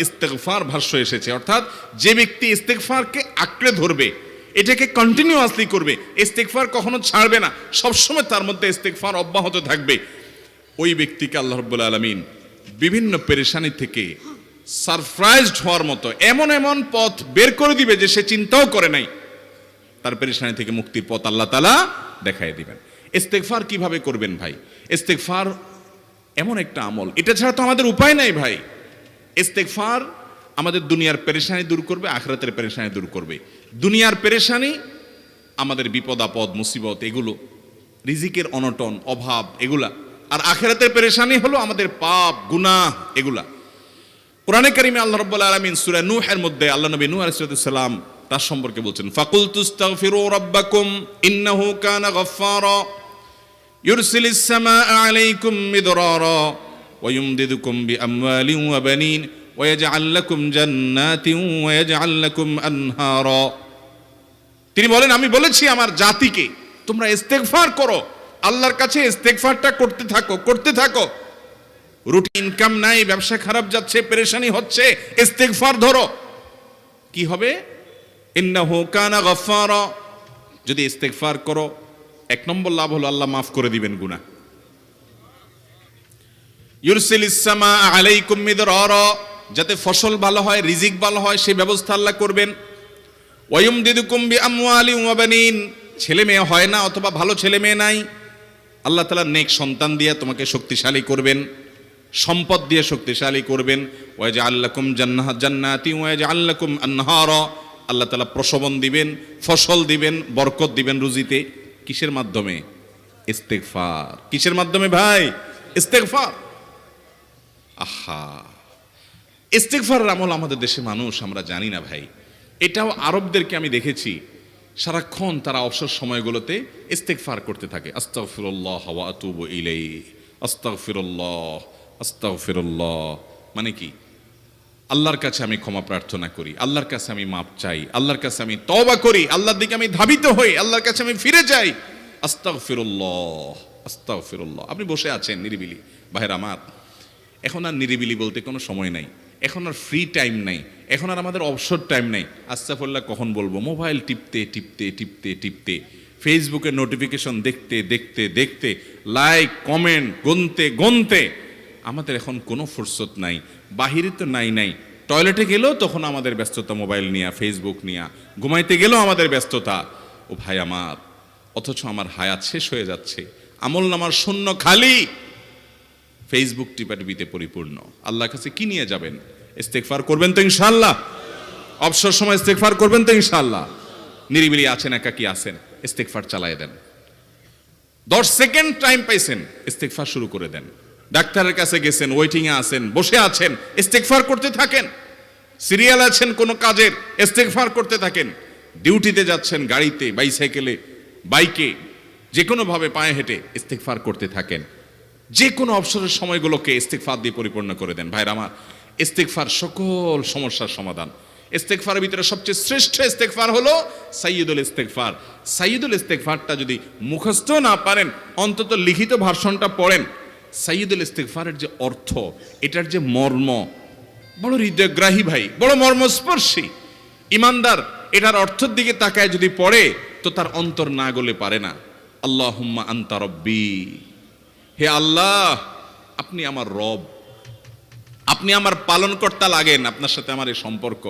ইস্তেগফার ভাষ্য এসেছে, অর্থাৎ যে ব্যক্তি ইস্তেগফারকে আঁকড়ে ধরবে, এটাকে কন্টিনিউয়াসলি করবে, ইস্তেগফার কখনো ছাড়বে না, সবসময় তার মধ্যে ইস্তেগফার অব্যাহত থাকবে, ওই ব্যক্তিকে আল্লাহ রাব্বুল আলামিন বিভিন্ন পেরেশানি থেকে সারপ্রাইজড হওয়ার মতো এমন এমন পথ বের করে দিবে যে সে চিন্তাও করে নাই, তার পেরেশানি থেকে মুক্তির পথ আল্লাহ তাআলা দেখায় দিবেন। ইস্তেগফার কিভাবে করবেন ভাই? ইস্তেগফার এমন একটা আমল, এটা ছাড়া তো আমাদের উপায় নাই ভাই। ইস্তেগফার আমাদের দুনিয়ার পেরেশানি দূর করবে, আখিরাতের পেরেশানি দূর করবে। দুনিয়ার পেরেশানি আমাদের বিপদ আপদ মুসিবত এগুলো, রিজিকের অনটন অভাব এগুলা, আর আখিরাতের পেরেশানি হলো আমাদের পাপ গুনাহ এগুলা। কোরআনে কারিমে আল্লাহ রাব্বুল আলামিন সূরা নূহের মধ্যে আল্লাহ নবী নূহ আলাইহিস সালাম তার সম্পর্কে বলছেন, ফাকুলতু ইস্তাগফিরু রাব্বাকুম ইন্নাহু কানা গাফফারা ইউরসিলিস সামাআ আলাইকুম মিদরারা ওয়া ইউমদিদুকুম বিআমওয়ালিন ওয়া বানিন ওয়া ইয়াজআল লাকুম জান্নাতিন ওয়া ইয়াজআল লাকুম আনহারা। তিনি বলেন, আমি বলেছি আমার জাতিকে তোমরা ইস্তেগফার করো, আল্লাহর কাছে ইস্তেগফারটা করতে থাকো। রুটি ইনকাম নাই, ব্যবসা খারাপ যাচ্ছে, পেরেশানি হচ্ছে, ইস্তেগফার ধরো, কি হবে? ইন্নাহু কানা গাফফারা। যদি ইস্তেগফার করো, এক নম্বর লাভ হলো আল্লাহ মাফ করে দিবেন গুনাহ। ইউরসিলিস সামাআ আলাইকুম মিদরারা, যাতে ফসল ভালো হয়, রিজিক ভালো হয়, সেই ব্যবস্থা আল্লাহ করবেন। ওয়া ইউমদিদুকুম বিআমওয়ালিন ওয়া বানিন, ছেলে মেয়ে হয় না অথবা ভালো ছেলে মেয়ে নাই, আল্লাহ তাআলা নেক সন্তান দিয়ে তোমাকে শক্তিশালী করবেন, সম্পদ দিয়ে শক্তিশালী করবেন। ওয়া ইয়াজআল লাকুম জান্নাতি ওয়া ইয়াজআল লাকুম আনহারা, আল্লাহ তাআলা প্রসবন দিবেন, ফসল দিবেন, বরকত দিবেন রুজিতে। কিসের মাধ্যমে? ইস্তেগফার। কিসের মাধ্যমে ভাই? ইস্তেগফার। আহা, ইস্তেগফারের আমল আমাদের দেশে মানুষ আমরা জানি না ভাই। এটাও আরবদেরকে আমি দেখেছি সারাক্ষণ তারা অবসর সময়গুলোতে ইস্তেগফার করতে থাকে, আস্তাগফিরুল্লাহ ওয়া আতুবু ইলাইহি, আস্তাগফিরুল্লাহ আস্তাগফিরুল্লাহ। মানে কি? আল্লাহর কাছে আমি ক্ষমা প্রার্থনা করি, আল্লাহর কাছে আমি মাপ চাই, আল্লাহর কাছে আমি তওবা করি, আল্লাহর দিকে আমি ধাবিত হই, আল্লাহর কাছে আমি ফিরে যাই, আস্তাগফিরুল্লাহ আস্তাগফিরুল্লাহ। আপনি বসে আছেন নিরিবিলি, ভাইরা আমার, এখন আর নিরিবিলি বলতে কোনো সময় নাই, এখন আর ফ্রি টাইম নাই, এখন আর আমাদের অবসর টাইম নাই। আস্তাগফিরুল্লাহ কখন বলবো? মোবাইল টিপতে টিপতে টিপতে টিপতে, ফেসবুকের নোটিফিকেশন দেখতে দেখতে দেখতে, লাইক কমেন্ট গুনতে গুনতে আমাদের এখন কোনো ফুরসত নাই। বাহিরে তো নাই, টয়লেটে গেলেও তখন আমাদের ব্যস্ততা মোবাইল নিয়ে, ফেসবুক নিয়ে, ঘুমাইতে গেলেও আমাদের ব্যস্ততা। ও ভাই আমার, অথচ আমার হায়াত শেষ হয়ে যাচ্ছে, আমল নামার শূন্য খালি, ফেসবুক টিপাটিপিতে পরিপূর্ণ। আল্লাহর কাছে কি নিয়ে যাবেন? ইস্তেগফার করবেন তো ইনশাআল্লাহ? অবসর সময় ইস্তেগফার করবেন তো ইনশাআল্লাহ? নিরিবিলি আছেন, একাকী আছেন, ইস্তেগফার চালায় দেন। 10 সেকেন্ড টাইম পাইছেন, ইস্তেগফার শুরু করে দেন। ডাক্তারের কাছে গেছেন, ওয়েটিং এ আছেন, বসে আছেন, ইস্তেগফার করতে থাকেন। সিরিয়াল আছেন কোনো কাজের, ইস্তেগফার করতে থাকেন। ডিউটিতে যাচ্ছেন, গাড়িতে, বাইসাইকেলে, বাইকে, যে কোনো ভাবে পায়ে হেঁটে ইস্তেগফার করতে থাকেন। যে কোনো অবসরের সময়গুলোকে ইস্তেগফার দিয়ে পরিপূর্ণ করে দেন। ভাইরা আমার, ইস্তেগফার সকল সমস্যার সমাধান। ইস্তেগফারের ভিতরে সবচেয়ে শ্রেষ্ঠ ইস্তেগফার হলো সাইয়্যিদুল ইস্তেগফার। সাইয়্যিদুল ইস্তেগফারটা যদি মুখস্থ না পারেন, অন্তত লিখিত ভার্সনটা পড়েন। সাইয়্যিদুল ইস্তেগফারের যে অর্থ, এটার যে মর্ম, বড় হৃদয়গ্রাহী ভাই, বড় মর্মস্পর্শী। ইমানদার এটার অর্থের দিকে তাকায় যদি পড়ে, তো তার অন্তর না গলে পারে না। আল্লাহুম্মা আনতা রব্বি, হে আল্লাহ আপনি আমার রব, আপনি আমার পালনকর্তা লাগেন, আপনার সাথে আমার এই সম্পর্ক,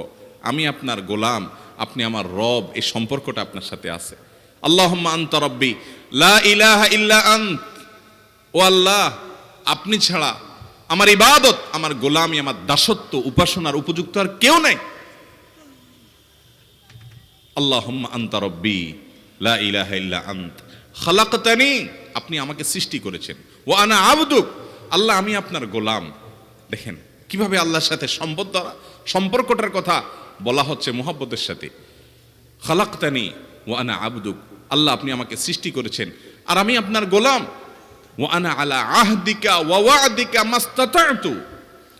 আমি আপনার গোলাম, আপনি আমার রব, এই সম্পর্কটা আপনার সাথে আছে। আল্লাহুম্মা আনতা রব্বি লা ইলাহা ইল্লা আন্ত, ও আল্লাহ আপনি ছাড়া আমার ইবাদত, আমার গোলামি, আমার দাসত্ব, উপাসনার উপযুক্ত আর কেউ নাই। আল্লাহুম্মা আনতা রব্বি লা ইলাহা ইল্লা আন্ত খালাকতানি, আপনি আমাকে সৃষ্টি করেছেন, ওয়া আনা আবদুক, আল্লাহ আমি আপনার গোলাম। দেখেন কিভাবে আল্লাহর সাথে সম্পর্কটার কথা বলা হচ্ছে মুহাব্বতের সাথে। খালাকতানি ওয়া আনা আবদুক, আল্লাহ আপনি আমাকে সৃষ্টি করেছেন আর আমি আপনার গোলাম। ওয়া আনা আলা আহদিকা ওয়া ওয়া'দিকা মাস্তাতা'তু,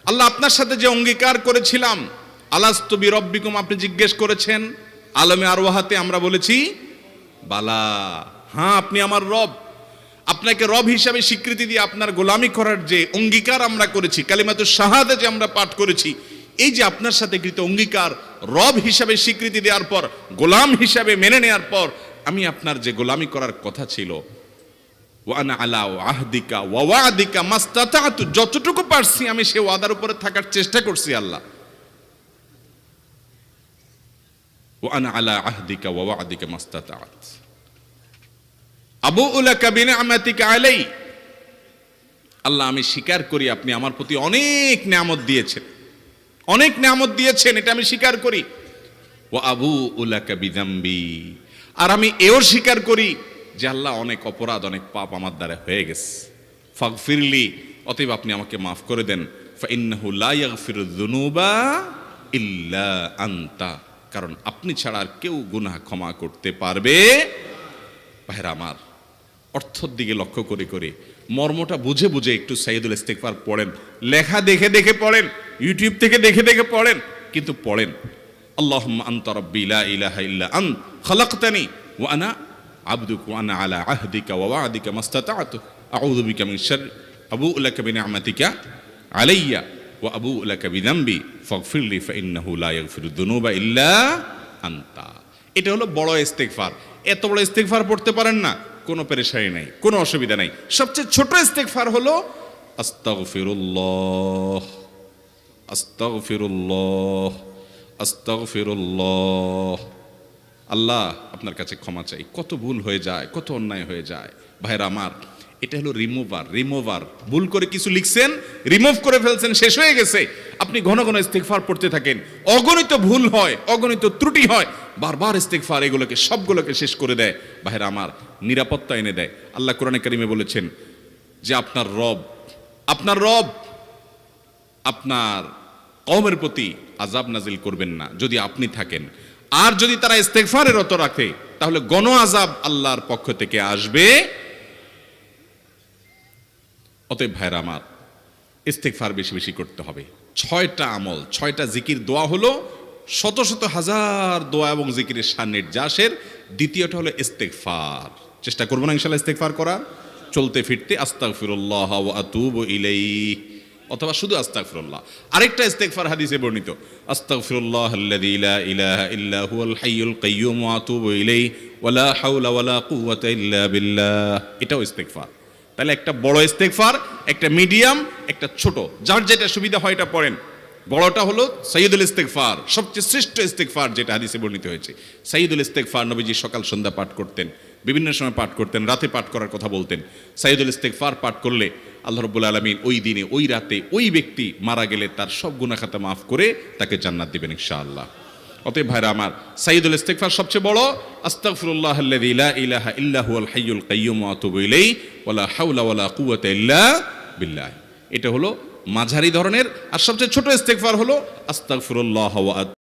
আল্লাহ আপনার সাথে যে অঙ্গীকার করেছিলাম, আলাস্তু বিরব্বিকুম, আপনি জিজ্ঞেস করেছেন, আলমে আরওয়াহাতে আমরা বলেছি বালা, হ্যাঁ আপনি আমার রব। আপনাকে রব হিসাবে স্বীকৃতি দিয়ে আপনার গোলামি করার যে অঙ্গীকার আমরা করেছি, কালিমাতুশ শাহাদা যে আমরা পাঠ করেছি, এই যে আপনার সাথে কৃত অঙ্গীকার, রব হিসাবে স্বীকৃতি দেওয়ার পর, গোলাম হিসাবে মেনে নেওয়ার পর, আমি আপনার যে গোলামি করার কথা ছিল, ওয়ানা আলা আহদিকা ওয়া ওয়াদিকা মাস্তাতাতু, যতটুকু পারছি আমি সে ওয়াদার উপরে থাকার চেষ্টা করছি আল্লাহ। ওয়ানা আলা আহদিকা ওয়া ওয়াদিকা মাস্তাতাত আবুউ লাকা বিনিআমাতিকা আলাই, আল্লাহ আমি স্বীকার করি আপনি আমার প্রতি অনেক নিয়ামত দিয়েছেন, অনেক নিয়ামত দিয়েছেন, এটা আমি স্বীকার করি। ওয়া আবুউ লাকা বিযামবি, আর আমি এও স্বীকার করি যে আল্লাহ অনেক অপরাধ, অনেক পাপ আমার দ্বারা হয়ে গেছে। ফাগফিরলি, অতএব আপনি আমাকে মাফ করে দেন। ফাইন্নাহু লা ইয়াগফিরুয যুনুবা ইল্লা আনতা, কারণ আপনি ছাড়া আর কেউ গুনাহ ক্ষমা করতে পারবে। ভাইরা আমার, অর্থের দিকে লক্ষ্য করে করে, মর্মটা বুঝে বুঝে একটু সাইয়্যিদুল ইস্তিগফার পড়েন, লেখা দেখে দেখে পড়েন, ইউটিউব থেকে দেখে দেখে পড়েন, কিন্তু পড়েন। আল্লাহুম্মা আনতা রাব্বি লা ইলাহা ইল্লা আনত খালাকতানি ওয়া আনা আবদুকা ওয়া আনা আলা আহদিকা ওয়া ওয়াদিকা মাস্তাতাতু আউযু বিকা মিন শাররি আবুউ লাকা বিনিআমাতিকা আলাইয়া ওয়া আবুউ লাকা বিযামবি ফাগফিরলি ফাইন্নাহু লা ইয়াগফিরুয যুনুবা ইল্লা আনতা। এটা হলো বড় ইস্তিগফার। এত বড় ইস্তিগফার পড়তে পারেন না, কোনো পেরেশানি নাই, কোনো অসুবিধা নাই। সবচেয়ে ছোট ইস্তিগফার হলো আস্তাগফিরুল্লাহ আস্তাগফিরুল্লাহ আস্তাগফিরুল্লাহ। আল্লাহ আপনার কাছে ক্ষমা চাই, কত ভুল হয়ে যায়, কত অন্যায় হয়ে যায়। ভাইরা আমার, এটা হলো রিমুভার। ভুল করে কিছু লিখছেন, রিমুভ করে ফেলছেন, শেষ হয়ে গেছে। আপনি ঘন ঘন ইস্তিগফার পড়তে থাকেন, অগণিত ভুল হয়, অগণিত ত্রুটি হয়, বারবার ইস্তিগফার এগুলোকে সবগুলোকে শেষ করে দেয়। ভাইরা আমার, নিরাপত্তা এনে দেয়। আল্লাহ কোরআনে কারিমে বলেছেন যে আপনার রব আপনার কওমের প্রতি আযাব নাজিল করবেন না যদি আপনি থাকেন, আর যদি তারা ইস্তিগফারে রত রাখে তাহলে গণ আযাব আল্লাহর পক্ষ থেকে আসবে। অতএব ভাইরা আমার, ইস্তিগফার বেশি বেশি করতে হবে। 6টা আমল, 6টা জিকির, দোয়া হলো শত শত হাজার দোয়া এবং জিকিরের সান্নিধ্যাসের। দ্বিতীয়টা হলো ইস্তিগফার। চেষ্টা করবো না ইনশাআল্লাহ ইস্তিগফার করার, চলতে ফিরতে আস্তাগফিরুল্লাহ ওয়া আতুবু ইলাইহি, অথবা শুধু আস্তাগফিরুল্লাহ। আরেকটা ইস্তিগফার হাদিসে বর্ণিত, আস্তাগফিরুল্লাহাল্লাযী লা ইলাহা ইল্লা হুয়াল হাইয়ুল কাইয়্যুম ওয়া আতুবু ইলাইহি ওয়া লা হাওলা ওয়া লা কুওয়াতা ইল্লা বিল্লাহ। এটাও ইস্তিগফার। তাহলে একটা বড় ইস্তিগফার, একটা মিডিয়াম, একটা ছোট, যার যেটা সুবিধা হয় এটা পড়েন। বড়টা হলো সাইয়্যিদুল ইস্তিগফার, সবচেয়ে শ্রেষ্ঠ ইস্তিগফার যেটা হাদিসে বর্ণিত হয়েছে। সাইয়্যিদুল ইস্তিগফার নবীজি সকাল সন্ধ্যা পাঠ করতেন, বিভিন্ন সময় পাঠ করতেন, রাতে পাঠ করার কথা বলতেন। সাইয়্যিদুল ইস্তিগফার পাঠ করলে আল্লাহ রাব্বুল আলামিন ওই দিনে, ওই রাতে, ওই ব্যক্তি মারা গেলে তার সব গুনাহ খাতা মাফ করে তাকে জান্নাত দিবেন ইনশাআল্লাহ। অতএব ভাইরা আমার, সাইয়্যিদুল ইস্তিগফার সবচেয়ে বড়, আস্তাগফিরুল্লাহাল্লাযী লা ইলাহা ইল্লা হুয়াল হাইয়ুল কাইয়্যুম ওয়া আতুবু ইলাইহি ওয়া লা হাওলা ওয়া লা কুওয়াতা ইল্লা বিল্লাহ। এটা হলো মাঝারি ধরনের। আর সবচেয়ে ছোট ইস্তিগফার হলো আস্তাগফিরুল্লাহ ওয়া